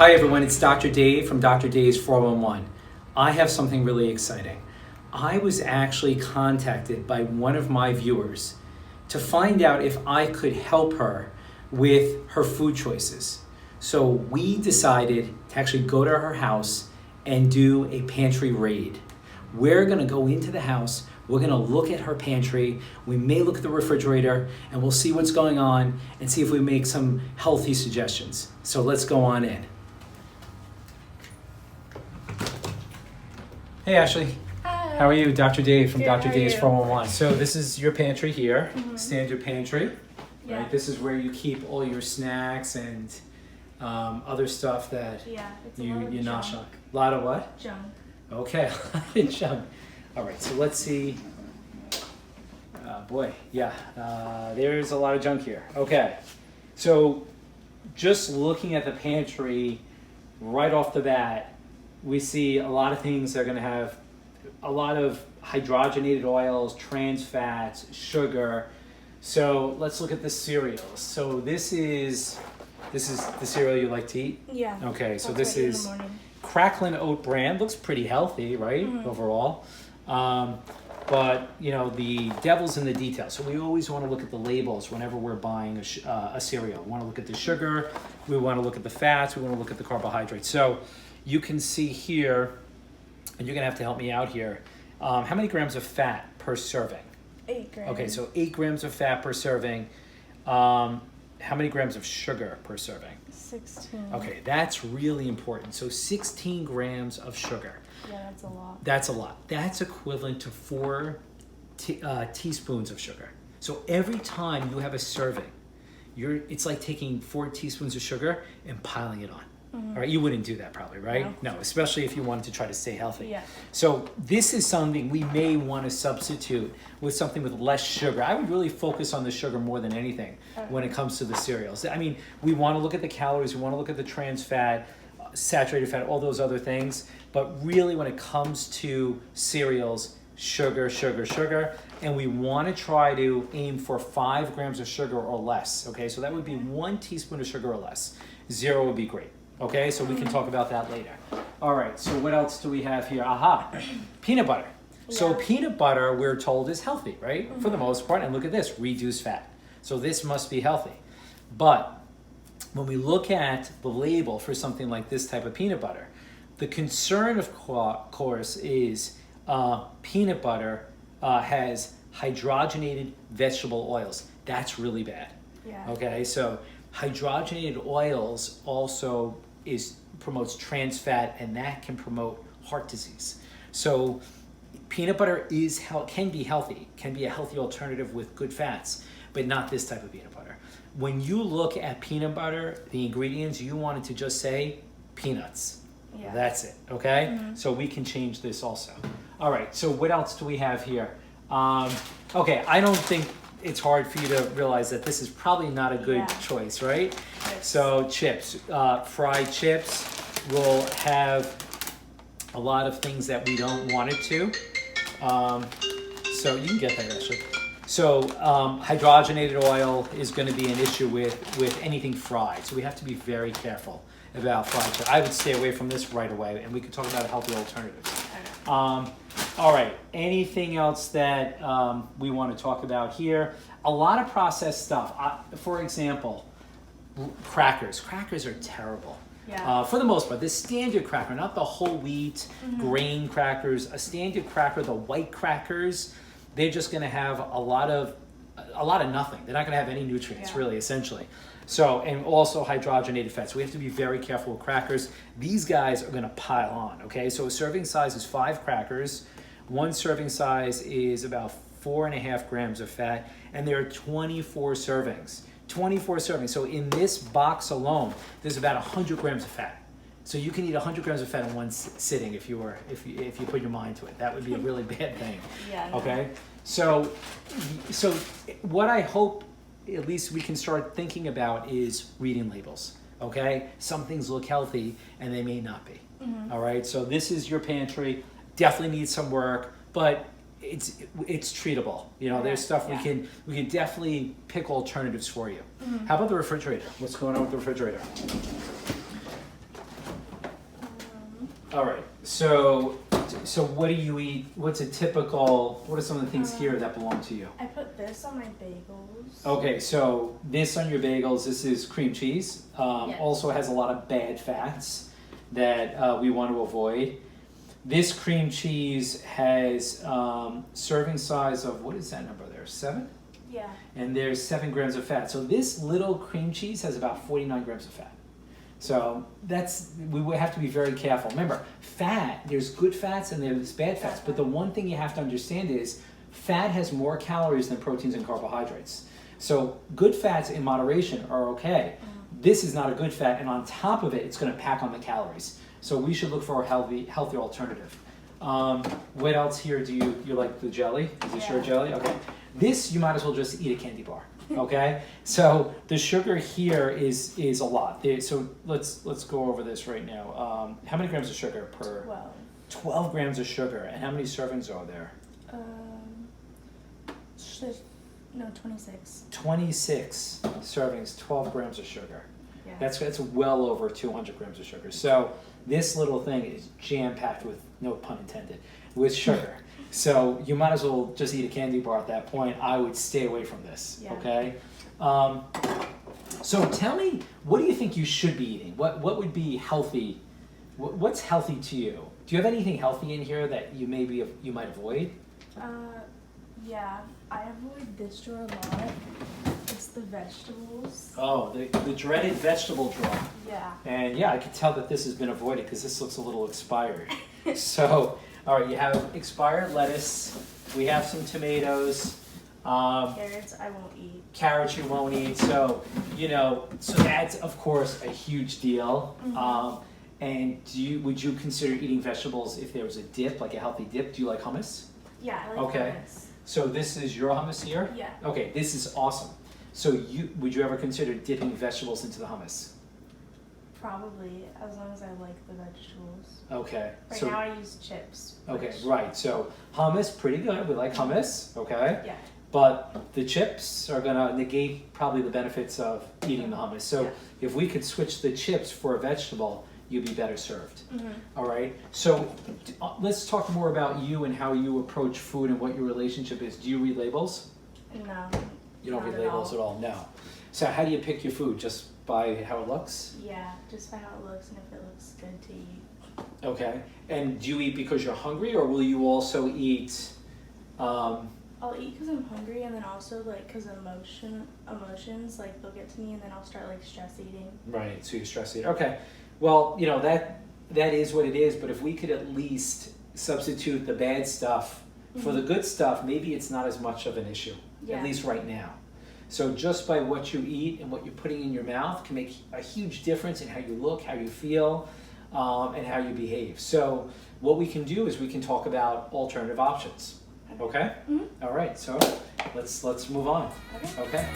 Hi everyone, it's Dr. Dave from Dr. Dave's 411. I have something really exciting. I was actually contacted by one of my viewers to find out if I could help her with her food choices. So we decided to actually go to her house and do a pantry raid. We're gonna go into the house, we're gonna look at her pantry, we may look at the refrigerator, and we'll see what's going on and see if we make some healthy suggestions. So let's go on in. Hey Ashley. Hi. How are you? Dr. Dave from Good, Dr. how are Dave's you? 411. So this is your pantry here, standard pantry. Yeah. Right? This is where you keep all your snacks and other stuff that Yeah, it's a you're lot of not junk. sure. A lot of what? Junk. Okay, a lot of junk. All right, so let's see. Boy, yeah, there's a lot of junk here. Okay, so just looking at the pantry right off the bat, we see a lot of things that are going to have a lot of hydrogenated oils, trans fats, sugar. So let's look at the cereals. So this is the cereal you like to eat? Yeah. Okay, so That's this what I eat in is the morning. Cracklin Oat brand. Looks pretty healthy, right? Overall. But you know, the devil's in the details. So we always want to look at the labels whenever we're buying a cereal. We want to look at the sugar, we want to look at the fats, we want to look at the carbohydrates. So you can see here, and you're gonna have to help me out here, how many grams of fat per serving? 8 grams. Okay, so 8 grams of fat per serving. How many grams of sugar per serving? 16. Okay, that's really important. So 16 grams of sugar. Yeah, that's a lot. That's a lot. That's equivalent to 4 teaspoons of sugar. So every time you have a serving, it's like taking 4 teaspoons of sugar and piling it on. All right, you wouldn't do that probably, right? No, especially if you wanted to try to stay healthy. Yeah. So this is something we may want to substitute with something with less sugar. I would really focus on the sugar more than anything when it comes to the cereals. I mean, we want to look at the calories, we want to look at the trans fat, saturated fat, all those other things. But really when it comes to cereals, sugar, sugar, sugar, and we want to try to aim for 5 grams of sugar or less. Okay, so that would be 1 teaspoon of sugar or less. 0 would be great. Okay, so we can talk about that later. All right, so what else do we have here? Aha, peanut butter. So Yeah. peanut butter, we're told, is healthy, right? For the most part. And look at this, reduced fat. So this must be healthy. But when we look at the label for something like this type of peanut butter, the concern, of course, is peanut butter has hydrogenated vegetable oils. That's really bad. Yeah. Okay, so hydrogenated oils also promotes trans fat, and that can promote heart disease. So peanut butter can be healthy, can be a healthy alternative with good fats, but not this type of peanut butter. When you look at peanut butter, the ingredients, you want it to just say peanuts. Yeah. That's it, okay? So we can change this also. All right, so what else do we have here? Okay, I don't think it's hard for you to realize that this is probably not a good choice, right? Chips. So chips, fried chips will have a lot of things that we don't want it to. So you can get that actually. So hydrogenated oil is going to be an issue with anything fried. So we have to be very careful about fried chips. I would stay away from this right away, and we could talk about healthy alternatives. All right, anything else that we want to talk about here? A lot of processed stuff. For example, crackers. Crackers are terrible. Yeah. For the most part, the standard cracker, not the whole wheat grain crackers, a standard cracker, the white crackers, they're just going to have a lot of nothing. They're not going to have any nutrients, really, essentially. So, and also hydrogenated fats. So we have to be very careful with crackers. These guys are going to pile on, okay? So a serving size is 5 crackers. 1 serving size is about 4.5 grams of fat, and there are 24 servings. 24 servings. So in this box alone, there's about 100 grams of fat. So you can eat 100 grams of fat in one sitting if you put your mind to it. That would be a really bad thing. Yeah. No. Okay. So what I hope at least we can start thinking about is reading labels. Okay. Some things look healthy and they may not be. All right. So this is your pantry. Definitely needs some work, but it's treatable. You know, there's stuff we can definitely pick alternatives for you. How about the refrigerator? What's going on with the refrigerator? All right. So what do you eat? What are some of the things here that belong to you? I put this on my bagels. Okay, so this on your bagels, this is cream cheese. Yes. Also has a lot of bad fats that we want to avoid. This cream cheese has serving size of, what is that number there, 7? Yeah. And there's 7 grams of fat. So this little cream cheese has about 49 grams of fat. So we would have to be very careful. Remember, fat, there's good fats and there's bad fats. But the one thing you have to understand is fat has more calories than proteins and carbohydrates. So good fats in moderation are okay. This is not a good fat, and on top of it, it's going to pack on the calories. So we should look for a healthy alternative. What else here? Do you like the jelly? Is this your jelly? Okay. This you might as well just eat a candy bar. Okay. So the sugar here is a lot. So let's go over this right now. How many grams of sugar per? 12. 12 grams of sugar, and how many servings are there? 26. 26 servings, 12 grams of sugar. Yeah. That's well over 200 grams of sugar. So this little thing is jam-packed with, no pun intended, with sugar. So you might as well just eat a candy bar at that point. I would stay away from this, okay? So tell me, what do you think you should be eating? What would be healthy? What's healthy to you? Do you have anything healthy in here that you might avoid? Yeah, I avoid this drawer a lot. It's the vegetables. Oh, the dreaded vegetable drawer. Yeah. And yeah, I can tell that this has been avoided because this looks a little expired. So, all right, you have expired lettuce. We have some tomatoes. Carrots I won't eat. Carrots you won't eat. So, so that's of course a huge deal. And would you consider eating vegetables if there was a dip, like a healthy dip? Do you like hummus? Yeah, I like hummus. So this is your hummus here? Yeah. Okay, this is awesome. So would you ever consider dipping vegetables into the hummus? Probably, as long as I like the vegetables. Okay. Right now I use chips. Okay, right. So hummus, pretty good. We like hummus, okay? Yeah. But the chips are gonna negate probably the benefits of eating the hummus. So if we could switch the chips for a vegetable, you'd be better served. All right. So let's talk more about you and how you approach food and what your relationship is. Do you read labels? No. You don't read labels at all? No. So how do you pick your food? Just by how it looks? Yeah, just by how it looks and if it looks good to eat. Okay. And do you eat because you're hungry, or will you also eat? I'll eat because I'm hungry, and then also like because emotions like they'll get to me, and then I'll start like stress eating. Right. So you stress eat. Okay. Well, that is what it is. But if we could at least substitute the bad stuff for the good stuff, maybe it's not as much of an issue. Yeah. At least right now. So just by what you eat and what you're putting in your mouth can make a huge difference in how you look, how you feel, and how you behave. So what we can do is we can talk about alternative options. Okay? All right. So let's move on. Okay.